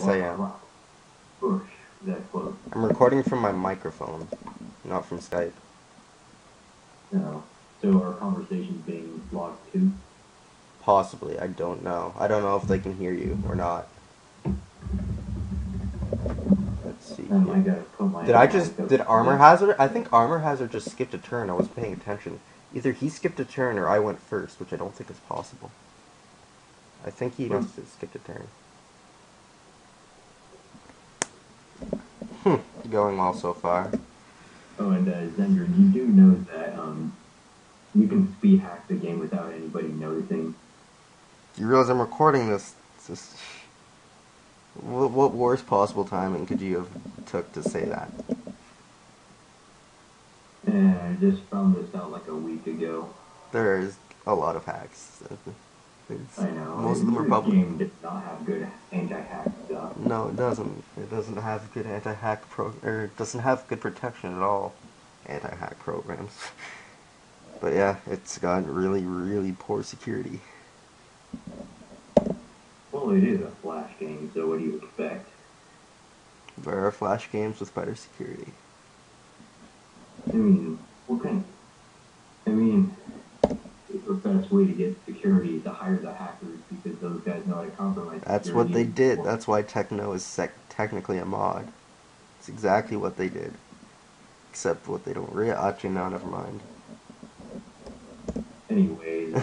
Yes, I am. Wow. Push that close. I'm recording from my microphone, not from Skype. No. So our conversation's being logged too. Possibly, I don't know. I don't know if they can hear you or not. Let's see I here. gotta put my mic up. Did Armor Hazard? I think Armor Hazard just skipped a turn. I wasn't paying attention. Either he skipped a turn or I went first, which I don't think is possible. I think he must have skipped a turn. Going well so far. Oh, and Zender, you do know that you can speed hack the game without anybody noticing. You realize I'm recording this? What worst possible timing could you have took to say that? I just found this out like a week ago. There's a lot of hacks. I know. Most of them are This public. game does not have good anti-hack stuff. No, it doesn't. It doesn't have good anti-hack or it doesn't have good protection at all. Anti-hack programs. But yeah, it's got really, really poor security. Well, it is a Flash game, so what do you expect? There are Flash games with better security. I mean, the best way to get security is to hire the hackers because those guys know how to compromise. That's what they did. That's why Techno is technically a mod. It's exactly what they did. Except what they don't really. Actually, no, never mind. Anyways,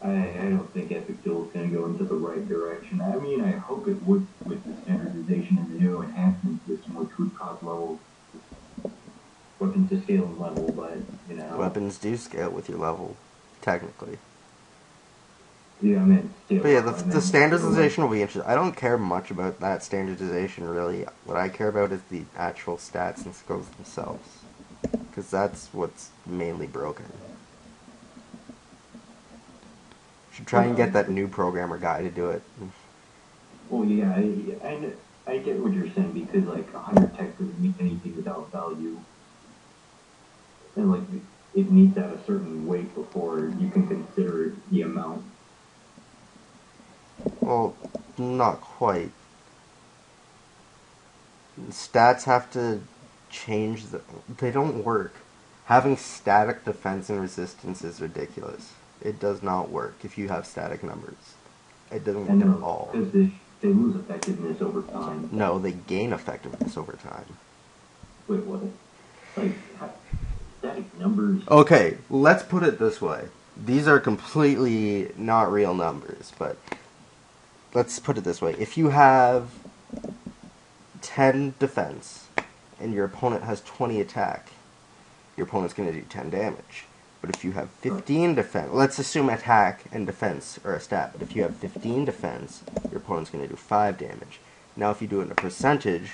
I don't think EpicDuel is going to go into the right direction. I mean, I hope it would with the standardization and the new enhancement system, which would cause weapons to scale and level, but, you know. Weapons do scale with your level, technically. Yeah, I meant scale. But yeah, the standardization will be interesting. I don't care much about that standardization, really. What I care about is the actual stats and skills themselves. Because that's what's mainly broken. Should try and get that new programmer guy to do it. Well, yeah, I get what you're saying, because, like, 100 text doesn't mean anything without value. And, like, it needs to have a certain weight before you can consider the amount. Well, not quite. Stats have to change. They don't work. Having static defense and resistance is ridiculous. It does not work if you have static numbers. It doesn't work at all. Because they lose effectiveness over time. No, they gain effectiveness over time. Wait, what? Like, static numbers? Okay, let's put it this way. These are completely not real numbers, but let's put it this way. If you have 10 defense and your opponent has 20 attack, your opponent's going to do 10 damage. But if you have 15 defense, let's assume attack and defense are a stat, but if you have 15 defense, your opponent's going to do 5 damage. Now if you do it in a percentage,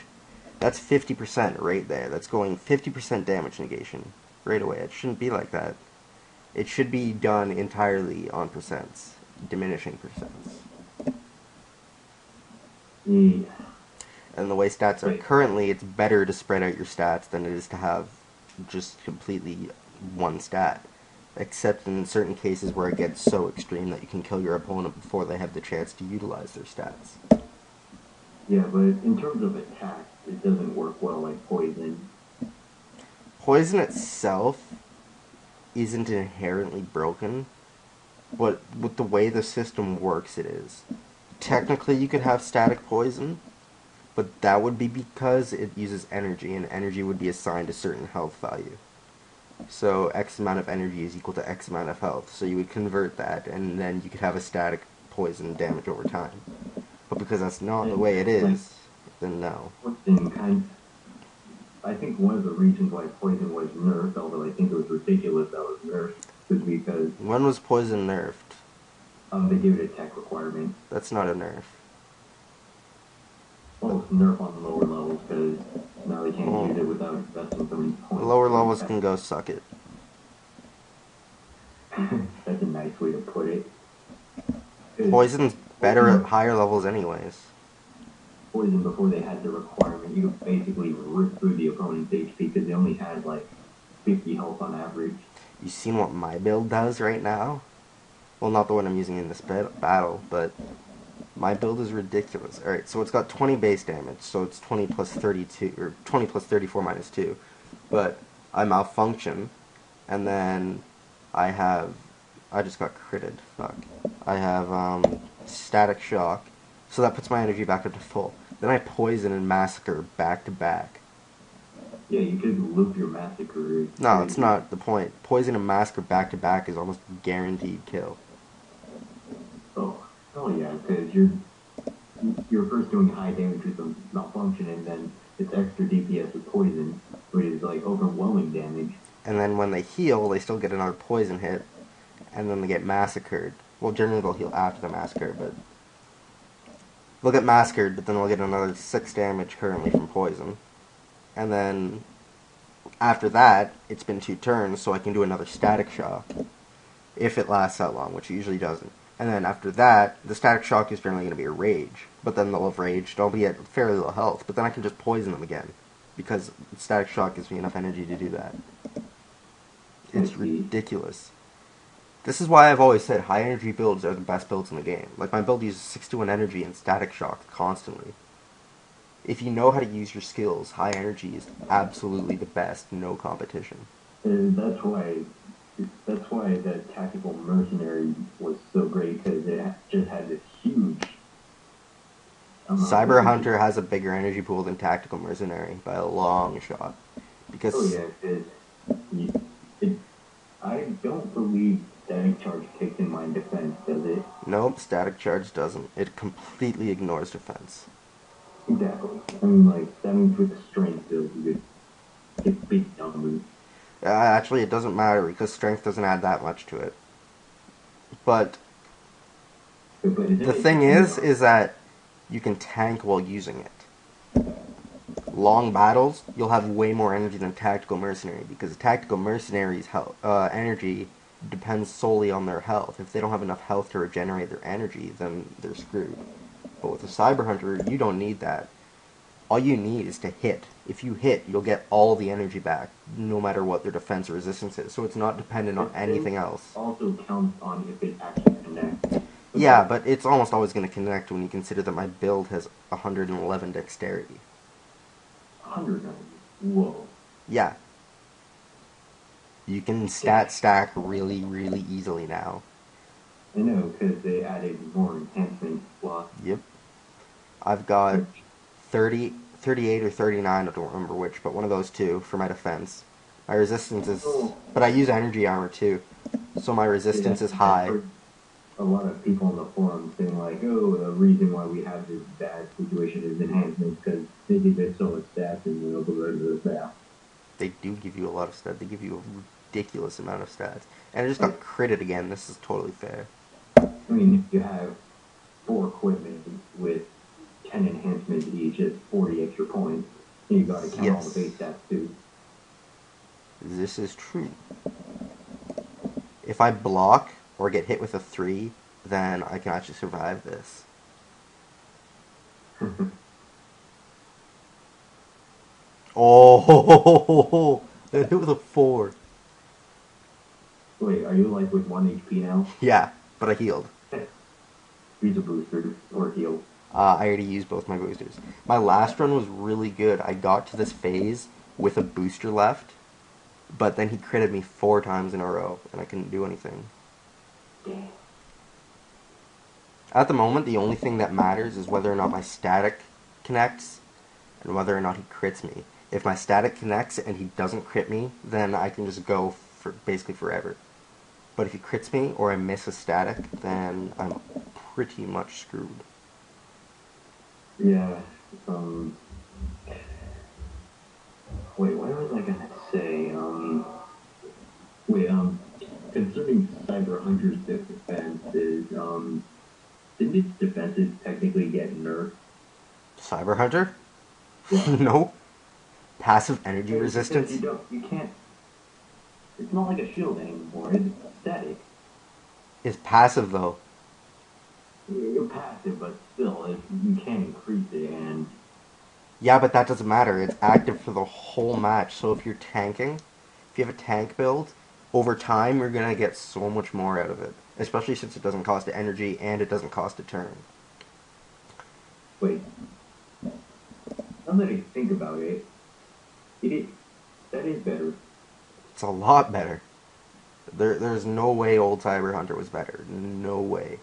that's 50% right there. That's going 50% damage negation right away. It shouldn't be like that. It should be done entirely on percents, diminishing percents. Yeah. And the way stats are currently, it's better to spread out your stats than it is to have just completely one stat. Except in certain cases where it gets so extreme that you can kill your opponent before they have the chance to utilize their stats. Yeah, but in terms of attack, it doesn't work well like poison. Poison itself isn't inherently broken, but with the way the system works it is. Technically you could have static poison, but that would be because it uses energy, and energy would be assigned a certain health value. So X amount of energy is equal to X amount of health. So you would convert that, and then you could have a static poison damage over time. But because that's not the way it is, then no. I think one of the reasons why poison was nerfed, although I think it was ridiculous that it was nerfed, was because... When was poison nerfed? They gave it a tech requirement. That's not a nerf. Well, it's nerf on the lower levels, because now they can't use it without investing so many points. Lower levels can go suck it. That's a nice way to put it. Poison's better at higher levels anyways. Poison, before they had the requirement, you could basically rip through the opponent's HP because they only had like 50 health on average. You seen what my build does right now? Well, not the one I'm using in this battle, but My build is ridiculous. Alright, so it's got 20 base damage, so it's 20 plus 32, or 20 plus 34 minus 2. But I malfunction, and then I have, I just got critted, fuck. I have, static shock, so that puts my energy back up to full. Then I poison and massacre back to back. Yeah, you could loop your massacre. No, it's not the point. Poison and massacre back to back is almost guaranteed kill. Oh yeah, because you're first doing high damage with the malfunction, and then it's extra DPS with poison, which is like overwhelming damage. And then when they heal, they still get another poison hit, and then they get massacred. Well, generally they'll heal after the massacre, but they'll get massacred, but then they'll get another 6 damage currently from poison. And then after that, it's been 2 turns, so I can do another static shock if it lasts that long, which it usually doesn't. And then after that, the static shock is generally going to be a rage. But then they'll have raged, they'll be at fairly low health, but then I can just poison them again. Because static shock gives me enough energy to do that. It's ridiculous. This is why I've always said high energy builds are the best builds in the game. Like, my build uses 6 to 1 energy and static shock constantly. If you know how to use your skills, high energy is absolutely the best, no competition. And that's why that tactical mercenary was so great, because it just had this huge. Cyber Hunter has a bigger energy pool than Tactical Mercenary by a long shot. Because I don't believe Static Charge takes in my defense, does it? Nope, Static Charge doesn't. It completely ignores defense. Exactly. I mean, like, that means with the strength build, you could get big numbers. Actually, it doesn't matter, because strength doesn't add that much to it. But the thing is that you can tank while using it. Long battles, you'll have way more energy than Tactical Mercenary, because Tactical Mercenary's energy depends solely on their health. If they don't have enough health to regenerate their energy, then they're screwed. But with a Cyber Hunter, you don't need that. All you need is to hit. If you hit, you'll get all the energy back, no matter what their defense or resistance is. So it's not dependent on anything else. Also counts on if it actually connects. Yeah, but it's almost always going to connect when you consider that my build has 111 dexterity. 100? Whoa. Yeah. You can stat stack really, really easily now. I know, because they added more enhancement slots. Yep. I've got 30, 38 or 39, I don't remember which, but one of those two for my defense. My resistance is... But I use energy armor too, so my resistance is high. A lot of people on the forum saying like, oh, the reason why we have this bad situation is enhancements, because they give it so much stats and they'll go rid of the stats. They do give you a lot of stats. They give you a ridiculous amount of stats. And I just got critted again. This is totally fair. I mean, if you have 4 equipment with 10 enhancements each, it's 40 extra points. And you gotta count all the base stats too. This is true. If I block or get hit with a 3, then I can actually survive this. Oh, that hit with a 4. Wait, are you like with 1 HP now? Yeah, but I healed. Use a booster or heal. I already used both my boosters. My last run was really good. I got to this phase with a booster left, but then he critted me 4 times in a row, and I couldn't do anything. Damn. At the moment, the only thing that matters is whether or not my static connects, and whether or not he crits me. If my static connects and he doesn't crit me, then I can just go for basically forever. But if he crits me, or I miss a static, then I'm pretty much screwed. Yeah, wait, what was I gonna say? Concerning Cyber Hunter's defenses, didn't its defenses technically get nerfed? Cyber Hunter? Yeah. No. Passive energy resistance? You can't, it's not like a shield anymore, it's static. It's passive, though. You're passive, but still, you can't increase it, and... Yeah, but that doesn't matter. It's active for the whole match. So if you're tanking, if you have a tank build, over time you're going to get so much more out of it. Especially since it doesn't cost energy and it doesn't cost a turn. Wait, now that I think about it, it that is better. It's a lot better. There's no way old Cyber Hunter was better. No way.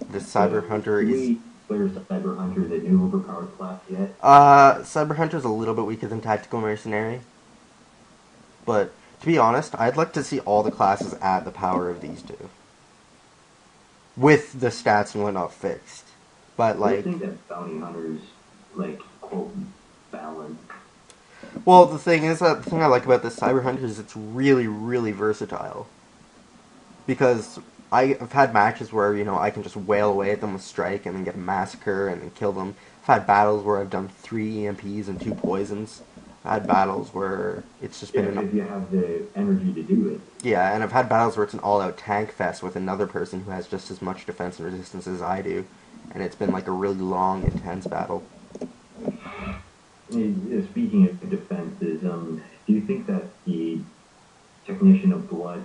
This Cyber Hunter Do is... we clear Cyber Hunter the new overpowered class yet? Cyber Hunter's a little bit weaker than Tactical Mercenary. But, to be honest, I'd like to see all the classes add the power of these two. With the stats and whatnot fixed. But, like... I think that Bounty Hunter's, like, quote, balanced. Well, the thing is, the thing I like about this Cyber Hunter is it's really, really versatile. Because I've had matches where, you know, I can just wail away at them with Strike and then get a Massacre and then kill them. I've had battles where I've done 3 EMPs and 2 poisons. I've had battles where it's just been... if you have the energy to do it. Yeah, and I've had battles where it's an all-out tank fest with another person who has just as much defense and resistance as I do. And it's been like a really long, intense battle. Speaking of defenses, do you think that the Technician of Blood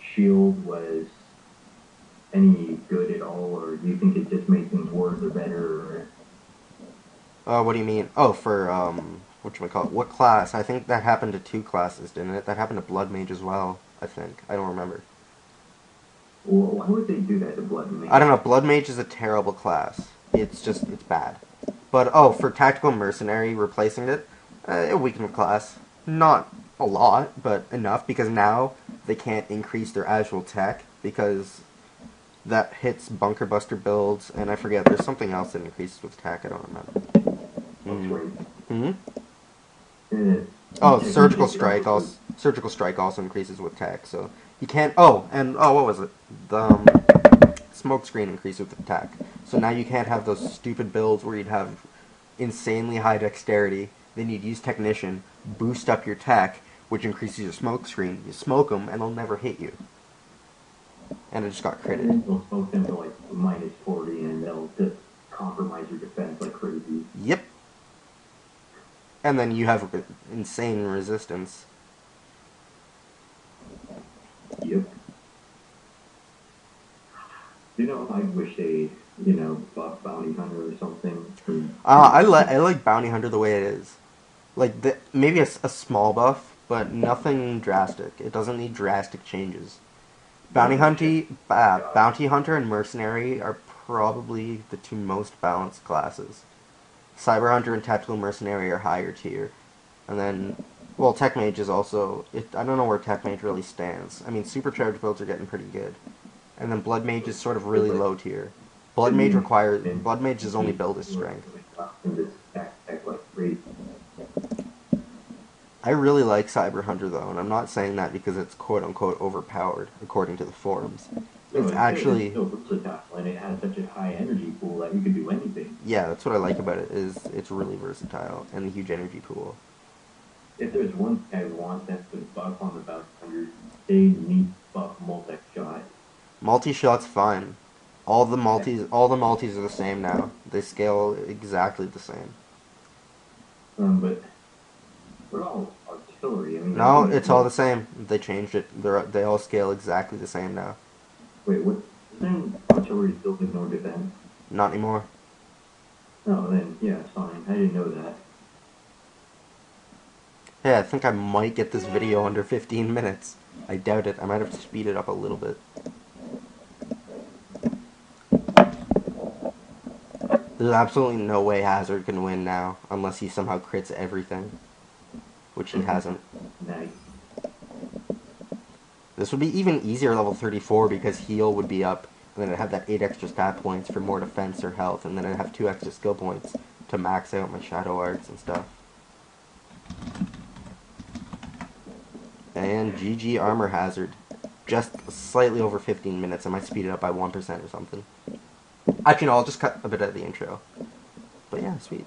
shield was any good at all, or do you think it just made things worse or better? What do you mean? Oh, for, whatchamacallit? What class? I think that happened to 2 classes, didn't it? That happened to Blood Mage as well, I think. I don't remember. Well, why would they do that to Blood Mage? I don't know. Blood Mage is a terrible class. It's bad. But, oh, for Tactical Mercenary, replacing it, it weakened the class. Not a lot, but enough, because now they can't increase their actual tech, because that hits Bunker Buster builds, and I forget, there's something else that increases with tech, I don't remember. Oh, Surgical Strike also increases with tech, so you can't... Oh, and, what was it? The, Smoke Screen increases with attack. So now you can't have those stupid builds where you'd have insanely high dexterity, then you'd use Technician, boost up your tech, which increases your smoke screen. You smoke them, and they'll never hit you. And it just got critted. And they'll smoke them to like minus 40, and they'll just compromise your defense like crazy. Yep. And then you have insane resistance. Yep. You know, I wish they, buff Bounty Hunter or something. I like Bounty Hunter the way it is. Like, maybe a small buff, but nothing drastic. It doesn't need drastic changes. Bounty Hunter and Mercenary are probably the 2 most balanced classes. Cyber Hunter and Tactical Mercenary are higher tier. And then, well, Tech Mage is also... I don't know where Tech Mage really stands. I mean, Supercharged builds are getting pretty good. And then Blood Mage is sort of really low tier. Blood Mage's only build is strength. I really like Cyber Hunter though, and I'm not saying that because it's quote unquote overpowered, according to the forums. It's actually... It's so versatile, and it has such a high energy pool that you can do anything. Yeah, that's what I like about it, is it's really versatile, and a huge energy pool. If there's one thing I want that's the buff on the Bounty Hunter, they need buff multi-shot. Multi-shot's fine. All the multis are the same now. They scale exactly the same. But we're all artillery. I mean, no, it's all the same. They changed it. They all scale exactly the same now. Wait, what? Isn't artillery still ignore defense? Not anymore. Oh, then yeah, it's fine. I didn't know that. Yeah, I think I might get this video under 15 minutes. I doubt it. I might have to speed it up a little bit. There's absolutely no way Hazard can win now, unless he somehow crits everything. Which he hasn't. Nice. This would be even easier level 34 because heal would be up, and then I'd have that 8 extra stat points for more defense or health, and then I'd have 2 extra skill points to max out my shadow arts and stuff. And GG Armor Hazard. Just slightly over 15 minutes. I might speed it up by 1% or something. Actually, no, I'll just cut a bit of the intro. But yeah, sweet.